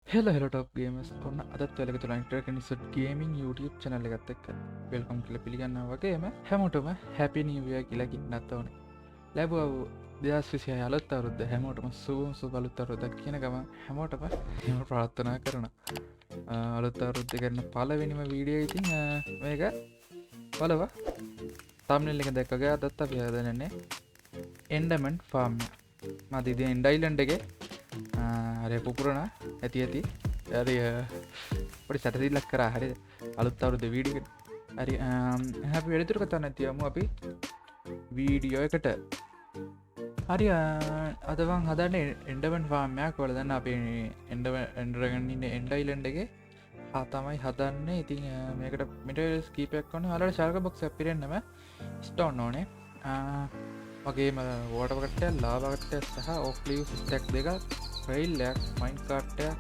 හෙල top games ඔන්න අදත් වෙලක තුළන්ට නිසුත් gaming YouTube චනල්ල එකත් එක්ක වෙල්කම් කියල පිළිගන්න වගේම හැමෝටම හැපි නිවිය කියලකින් නත්ත ඕනේ ලැබුව දෙදස් විසිය අලුත් අවරුද්ධ හැමෝටම සුවම් සුබලුත් අවරුද්දක් කියන ගම හැමෝටම හෙම ප්‍රාර්ථනා කරන අලුත් අවරුද්ධ කරන පලවෙනිම වීඩියෝ ඉතින් මේක බලව තම්නෙල් එක දැක්කගේ අදත් අපි හදනන්නේ එන්ඩමන් ෆාර්ම්ය මදිද එන්ඩයිලන්ඩගේ අර පුපුරණ ඇති ඇති ඇරි පොඩි සැටසිල්ලක් කර හරි අලුත් අවුරුද වීඩියක හරි හැපි වැඩතුර කතා නැතියමු අපි වීඩියෝ එකට හරි අදවන් හදන්න එන්ඩමන් ෆාර්මයක් කොලදන්න අප එන්ඩරගන්නන්න එන්ඩයිලන්ඩගේ තමයි හදන්න ඉතින් මේකට මිට ස්කීපයක් වන හලට ශල්ක බොක් පිරෙන්න්නම ස්ටෝන් ඕනේ වගේම වෝටකට ලාබකට සහ ඔක්ලිය ස්ටක් දෙක ්‍රයිල්ලයක් මයින් කාට්ටයක්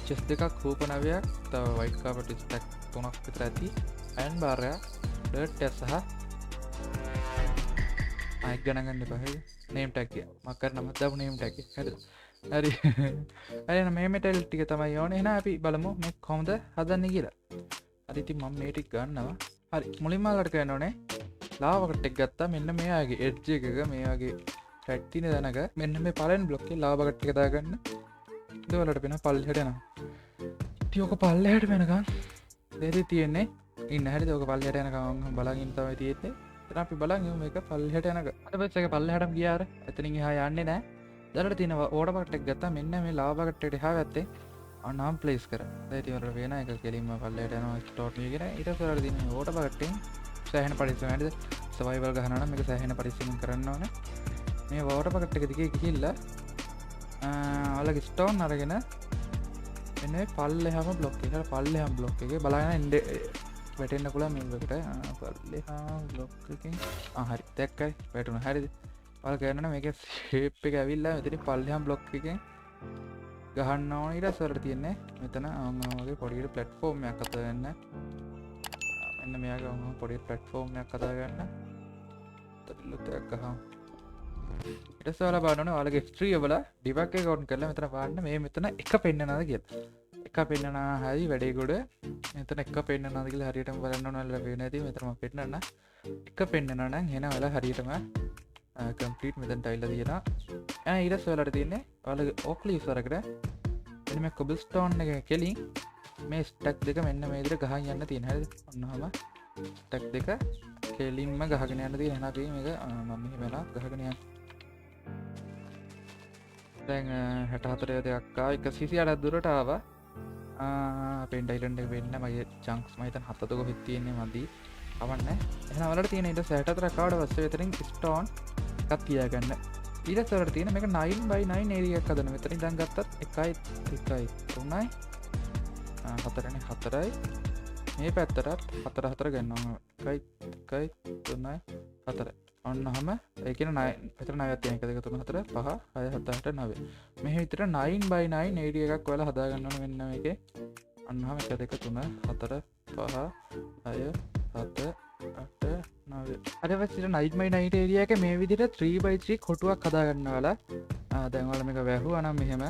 චෙස් දෙකක් රූපනවයක් තව වයිකාපට ස්ටක් තුනක් විතර ඇති ඇන් බාරයක් ඩට් සහ අයි ගණගන්න පහ නේම්ටැක් මකර නමත් දබ නේම්ටැක් හැද හරි ඇන මේමටල් ටික තමයි ඕන එන අපි බලමු මේ කොමද හදන්න කියලා අරිති මම මේටික් ගන්නවා හරි මුලින්මාලට කයනෝනේ ලාවකට එක් ගත්තා මෙන්න මේයාගේ එඩ්ජ එකක මේයාගේ ටැක්තින දැනක මෙන්න මේ පලෙන් බ්ලොක්කේ ලාබගට්ටි කදාගන්න දවලට පෙන පල් හටනවා තියෝක පල්ල හට වෙනකම් දෙරි තියෙන්නේ ඉන්න හැරි ෝක පල් හට යනකම් බලගින් තමයි තියෙන්නේ අපි බලග එක පල් හට යනක අටපත්ක පල්ල හටම් ගියාර ඇතනින් හා යන්නේ නෑ දරට තින ඕඩපටක් ගත්තා මෙන්න මේ ලාබගට්ට හා ඇත්තේ අනම් පලේස් කර දැතිවර වෙන එක කෙලින්ම පල්ලට යන ස්ටෝට්ගෙන ඉට සර දින ඕට පගට්ටෙන් සෑහන පරිස්සමට සවයිවල් ගහනන මේක සෑහෙන පරිස්සම කරන්න ඕන මේ වෝට පකට්ටක දිගේ කිහිල්ල අලග ස්ටෝන් අරගෙන එන්න පල්ල හම බ්ලොක් එක පල්ල හම් බ්ලොක් එක බලන්න එන්ඩ වැටෙන්න්න පුලා මෙකට පල්ල බ්ලොක්කින් හරි තැක්කයි වැටුන හරිද පල කරන මේක ශේප් එක ඇවිල්ලා මෙතනි පල්ලහම් බ්ලොක් එකෙන් ගහන්න ඕන ඉට සොර තියෙන්නේ මෙතන අගේ පොඩිට පලට්ෆෝර්ම්යක් කතගන්න එන්න මෙයාගේ ඔම පොඩි පලට්ෆෝර්ම්යක් කතාගන්න තල්ලුතයක් ගහම් ඉට සල බාන වලගේ ස්ත්‍රිය බල ඩිබක් කවුන් කරල මෙතන පාන්න මේ මෙතන එක පෙන්න්නනද කියල් එක පෙන්න්නන හරි වැඩේගොඩ මෙතන එක පෙන්න්න නදකිල හරියටම බලන්න නල්ල වෙනති මෙතරම පෙන්න්න එක පෙන්න්නනනම් හෙන වෙලා හරියටම කම්පීට් මෙතන් ටයිල්ල තියෙන ඇ ඉරස් වලට තියන්නේ වල ඕක්ලි සරකට එම කොබිස්ටෝන් එක කෙලින් මේ ස්ටක් දෙක මෙන්න මේදර ගහ යන්න තියෙන හ ඔන්නහම ටක් දෙක කෙලින්ම ගහගෙන යන්න දී හෙනපී මේක මම වෙලා ගහගෙනය දැන් 64 දෙයක්කා එක සිසි අඩත් දුරටාව පෙන්ඩයිලන්ඩ වෙන්න මගේ චංක්ස් මහිතන් හත්තතක හිත්තියෙන්නේ මදී අවන්න එනවලට තියෙන ඉට සෑටතර කාඩ වස්ස වෙතරින් ස්ටෝන් එකත් තියාගන්න ඊට සොරට තියෙන මේක 9x9 ඒරියක් කදන මෙතරින් දැන් ගත්තත් එකයි එකයි තුනයි හතරන හතරයි මේ පැත්තරත් හතර හතර ගන්නවා එකයි තුන්නයි හතර ඔන්න හම ඒකන නය පතර නයත් එක දෙක තුන හතර පහ අය හතට නවේ මෙහ විතර 9x9 ඒඩිය එකක් වෙලා හදාගන්නන වෙන්න එක අන්නහම එක දෙක තුන හතර පහ අය හත අට නවේ අරවසිට නයිටමයි නයිට ඒරිය එක මේ විදිට 3x3 කොටුවක් හදාගන්න වලා දැන්වල මේක වැැහු අනම් මෙහෙම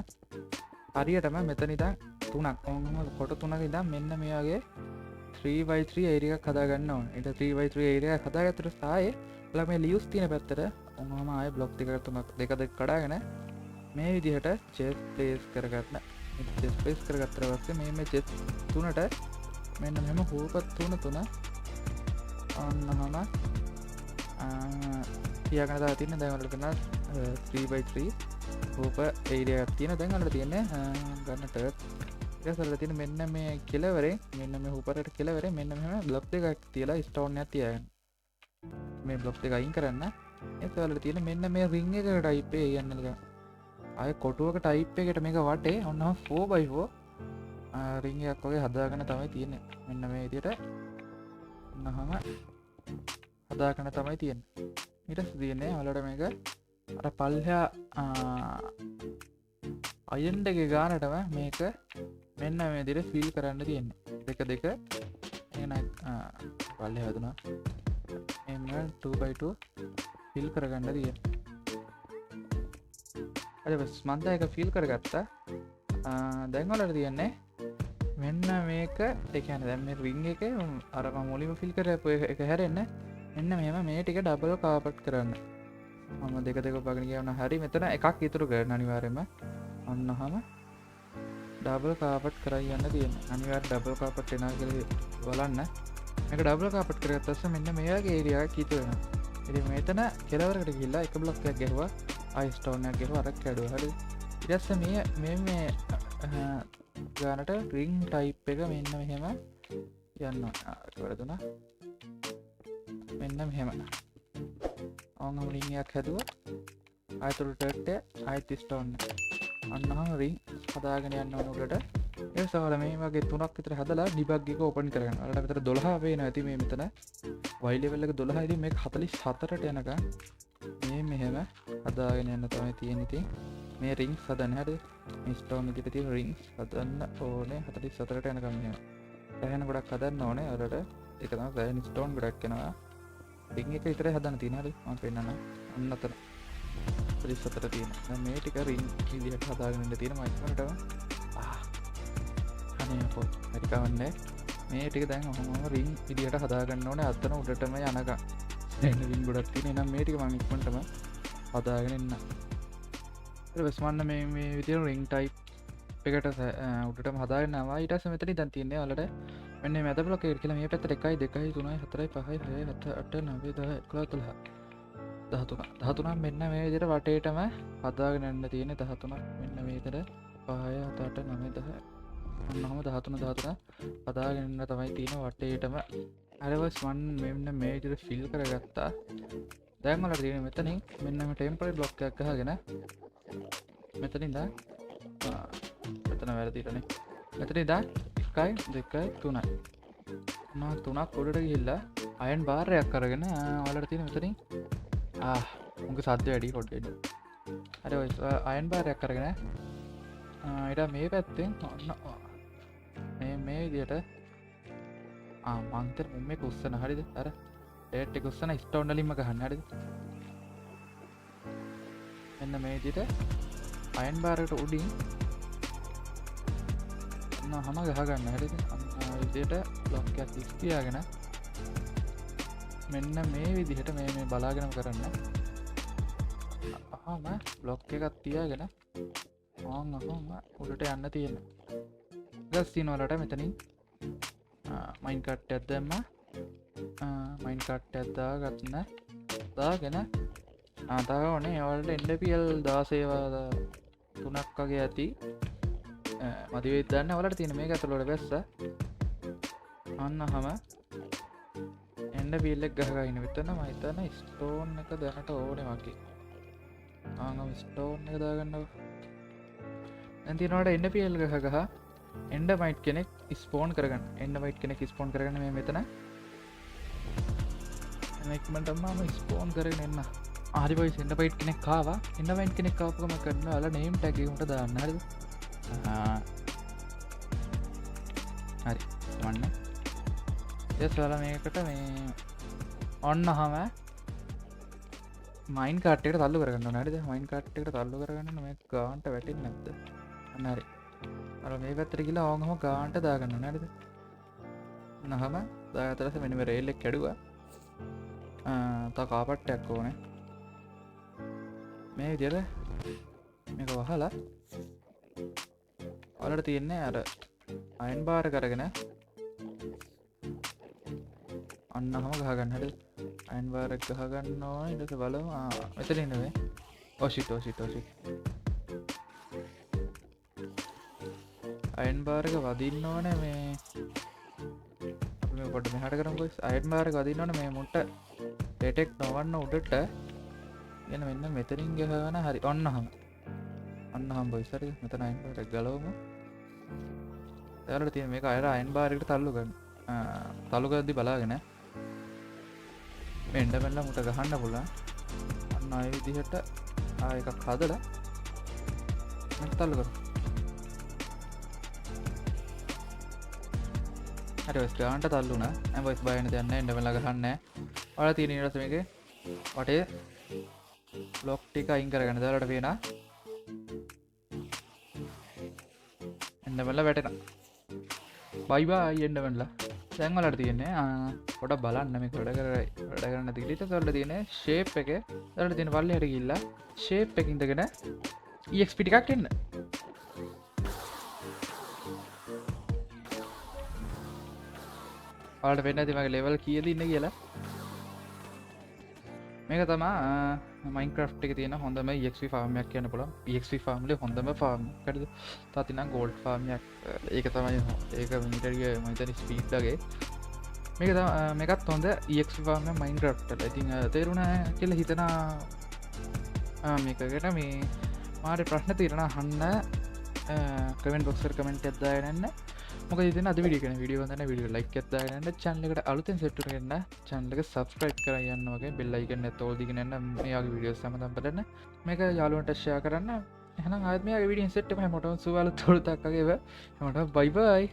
හරියටම මෙතනිතන් තුනක් ඔහම කොට තුනක ඉදම් මෙන්න මේයාගේ 3x3 ඒරිය කදාගන්න ඕන එට 3x3 ඒරිය කදාගතර සාය ලම ලියස් තියන පැත්තර ඔහම ආය බ්ලොග් තිකරතුමක් දෙකද කඩාගෙන මේ විදිහට චෙස් පලේස් කරගන්න චෙස් පේස් කරගත්තර වස්සේ මේ චෙස් තුනට මෙන්න මෙම හූපත් තුන තුන ඔන්නහම තියගනදා තින්න දැවලට කෙන 3x3 රූප ඒඩිය තියෙන දැන්වලට තියන්නේ ගන්නට සල තින මෙන්න මේ කෙලවරේ මෙන්න මේ හුපරට කෙලවර මෙන්න මෙම බ්ලොග් එකක් තියලා ස්ටෝන් ඇතියන් මේ බ්ලොග් එක අයින් කරන්න ඒවලට තියෙන මෙන්න මේ රිං එක ටයිපේ යන්නක අය කොටුවක ටයිප් එකට මේක වටේ ඔන්න 4x4 රිංගයක් වගේ හදාගන්න තමයි තියෙන මෙන්න මේ දිට ඔන්නහම හදාගන්න තමයි තියෙන ඉට තියන්නේ හලට මේක අර පල්හා අයන්ටගේ ගානටම මේක මෙන්න මේ දිර ෆිල් කරන්න තියෙන්නේ දෙක දෙක එන පල්ල හදනා එම 2x2 ෆිල් කරගන්න තියෙන. හරි බස් මම දැන් ඒක ෆිල් කරගත්තා. දැන් වලට තියෙන්නේ මෙන්න මේක. ඒ කියන්නේ දැන් මේ රින් එකේ අර මම මුලින්ම ෆිල් කරපු එක හැරෙන්න මෙන්න මෙහෙම මේ ටික ඩබල් කාපට් කරන්න. මම දෙක ඔබගෙන කියනවා. හරි මෙතන එකක් ඉතුරු කරන්න අනිවාර්යයෙන්ම. අන්නහම ඩබල් කාපට් කරයි යන්න තියෙනවා. අනිවාර්ය ඩබල් කාපට් එනවා කියලා බලන්න. මේක ඩබල් කාපට් කරගත්ත පස්සේ මෙන්න මේ වගේ ඒරියා එකක් ඉතුරු වෙනවා. ඉතින් මෙතන කෙලවරකට ගිහිල්ලා එක බ්ලොක් එකක් ගැහුවා. ආයි ස්ටෝන් එකක් ගැහුවා අරක් කැඩුවා. හරි. ඊට පස්සේ මේ ගානට රින් ටයිප් එක මෙන්න මෙහෙම යනවා. වැරදුනා. මෙන්න මෙහෙම. ඔන්න රින් එකක් හැදුවා. ආයතන ටර්ට් එක ආයිත් ස්ටෝන් එක. අන්නහම රින් හදාගෙන යන්න ඕන උඩට. ඒ සමහර මේ වගේ තුනක් විතර හදලා ඩිබග් එක ඕපන් කරගන්න. ඔයාලට විතර 12 පේනවා ඇති මේ මෙතන. y level එක 12 ඉතින් මේක 44ට යනකම් මේ මෙහෙම හදාගෙන යන්න තමයි තියෙන්නේ. ඉතින් මේ රින්ග්ස් හදන්න හරිද? මේ ස්ටෝන් විදිහට තියෙන රින්ග්ස් හදන්න ඕනේ 44ට යනකම් මෙහෙම. දැන් ගොඩක් හදන්න ඕනේ. ඔයාලට ඒක තමයි වැයන් ස්ටෝන් ගොඩක් එනවා. රින් එක විතරයි හදන්න තියෙන හරිද? මම පෙන්නන්න. අන්න අතන 44 තියෙන. දැන් මේ ටික රින් විදිහට හදාගෙන ඉන්න තියෙන මයික්‍රොටම. අනේ පොත් හරි කවන්නේ. මේ ටික දැන් ඔහොම රින් විදිහට හදාගන්න ඕනේ අතන උඩටම යනකම්. දැන් රින් ගොඩක් තියෙන. එහෙනම් මේ ටික මම ඉක්මනටම හදාගෙන ඉන්න. ඊට පස්සේ මම මේ විදිහට රින් ටයිප් එකට උඩටම හදාගෙන ආවා. ඊට පස්සේ මෙතන දැන් තියෙන්නේ ඔයාලට මෙන්න මේ මැද බ්ලොක් එක කියලා මේ පැත්තට 1 2 3 4 5 6 7 8 9 10 11 13 මෙන්න මේ විදිහට වටේටම හදාගෙන යන්න තියෙන්නේ 13 මෙන්න මේ විදිහට 5 7 8 9 10 අන්නහම 13 හදාගෙන යන්න තමයි තියෙන වටේටම. අරවස් මම මෙන්න මේ විදිහට ෆිල් කරගත්තා. දැන් වලට තියෙන්නේ මෙතනින් මෙන්න මේ ටෙම්පරරි බ්ලොක් එකක් ගහගෙන මෙතනින් ඉඳන් මෙතන වැරදිටනේ. මෙතන ඉඳන් 1 2 3 තුනක් උඩට ගිහිල්ලා අයන් බාර් එකක් අරගෙන ඔයාලට තියෙන මෙතනින් උන්ගේ සද්ද වැඩි පොඩ්ඩක්. හරි ඔය අයන් බාර් එකක් අරගෙන ඊට මේ පැත්තෙන් මේ විදිහට මන්තර මේක උස්සන හරිද? අර ඩේට් එක උස්සන ස්ටෝන් වලින්ම ගහන්න හරිද? මෙන්න මේ විදිහට අයන් බාර් එකට උඩින් හැම ගහ ගන්න හරිද? අන්න විදිහට බ්ලොක් එකක් තියාගෙන මෙන්න මේ විදිහට මේ බලාගෙනම කරන්න. අහම බ්ලොක් එකක් තියාගෙන අහම උඩට යන්න තියෙනවා. ගස් තියන වලට මෙතනින් මයින් කට් එකක් දැම්මා. මයින් කට් එකක් දාගෙන තාවනේ ඔයාලට NPL 16 3ක් වගේ ඇති. මදි වෙයිද දන්නේ ඔයාලට තියෙන මේක ඇතුළට බැස්ස. අන්නහම NPL එක ගහගෙන ඉන්න විතර මම හිතන ස්ටෝන් එක දැනට ඕනේ වගේ. ස්ටෝන් එක දාගන්නවා. දැන් තියනවාට NPL ගහ එන්ඩමයිට් කෙනෙක් ස්පෝන් කරගන්න. එන්ඩමයිට් කෙනෙක් ස්පෝන් කරගන්න මේ මෙතන. ඉක්මනටම මම ස්පෝන් කරගෙන එන්න. හරි බොයිස් එන්ඩමයිට් කෙනෙක් ආවා. එන්ඩමයිට් කෙනෙක් ආපුවම කරනවා ඔයාලා නේම් ටැග් එක උන්ට දාන්න හරිද? හරි. වන්න. ඊට ඔයාලා මේකට මේ ඔන්නහම මයින් කාට් එකට තල්ලු කරගන්න ඕනේ හරිද? මයින් කාට් එකට තල්ලු කරගන්න මේ ගාන්ට වැටෙන්නේ නැද්ද? අන්න හරි. අර මේ පැත්තට ගිහලා ඕංගම ගාන්ට දාගන්න ඕනේ හරිද? නහම දාගත්තට මෙන්න මේ රේල් එක කැඩුවා. තව කාපට් එකක් ඕනේ. මේ විදිහට මේක වහලා ඔයාලට තියෙන්නේ අර අයන් බාර් එක අරගෙන අන්නහම ගහගන්න හරිද? අයන් බාර් එක ගහගන්න ඕනේ. ඊට පස්සේ බලමු මෙතන ඉන්නේ. ඔෂිට් අයන් බාර් එක වදින්න ඕනේ මේ පොඩ්ඩක් මෙහාට කරමු boys. අයන් බාර් එක වදින්න ඕනේ මේ මුට්ට ඩිටෙක්ට් නොවන්න උඩට එන මෙන්න මෙතනින් ගහන හරි ඔන්නහම boys හරිද? මෙතන අයන් බාර් එක ගලවමු. එයාලට තියෙන මේක අයන් බාර් එකට තල්ලු කරන්න. තල්ලු කරද්දි බලාගෙන මේ එන්න මුට ගහන්න පුළුවන්. අන්න ආයෙ විදිහට එකක් හදලා මම තල්ලු කරමු. හරි ඔය ගානට තල්ලු වුණා. දැන් බොයිස් බය වෙන්න දෙයක් නැහැ. එන්න වෙලා ගහන්නේ නැහැ. ඔයාලා තියෙන ඊට පස්සේ මේකේ වටේ ලොක් ටික අයින් කරගන්න. දාලට පේනවා එන්න වෙලා වැටෙනවා. බයි බයි එන්න වෙලා. දැන් වලට තියෙන්නේ පොඩක් බලන්න මේක වැඩ කරන්න දිගට වලට තියෙන්නේ ෂේප් එකේ වලට තියෙන පල්ලෙහාට ගිහිල්ලා ෂේප් එකකින් ඉඳගෙන EXP ටිකක් එන්න. ඔයාලට වෙන්නේ නැති මගේ ලෙවල් කීයද ඉන්නේ කියලා. මේක තමයි Minecraft එකේ තියෙන හොඳම EXP ෆාර්ම් එකක් කියන්න පුළුවන්. EXP ෆාර්ම් වල හොඳම ෆාර්ම් එකක්ද තාතිනම් ගෝල්ඩ් ෆාර්ම් එකක්. ඒක තමයි ඒක මීටරගේ මම හිතන්නේ ස්පීඩ් වගේ. මේක තමයි මේකත් හොඳ EXP ෆාර්ම් එක Minecraft වල. ඉතින් තේරුණා කියලා හිතනවා මේක ගැන මේ මාට ප්‍රශ්න තියෙනවා අහන්න කමෙන්ට් බොක්ස් එකේ කමෙන්ට් එකක් දාගෙන යන්න. මොකද ඉතින් අද වීඩියෝ කරන වීඩියෝ හොඳ නැහැ වීඩියෝ ලයික් එකක් දාගෙන යන්න channel එකට අලුතෙන් සෙට් කරගෙන channel එක subscribe කරලා යන්න වගේ bell icon එකත් ඕල් දිගින් යන්න මේ වගේ වීඩියෝස් හැමදාම බලන්න මේක යාළුවන්ට share කරන්න එහෙනම් ආයෙත් මේ වගේ වීඩියෝ සෙට් එක හැමෝටම සුවලු තොරතුරක් වගේ හැමෝටම bye bye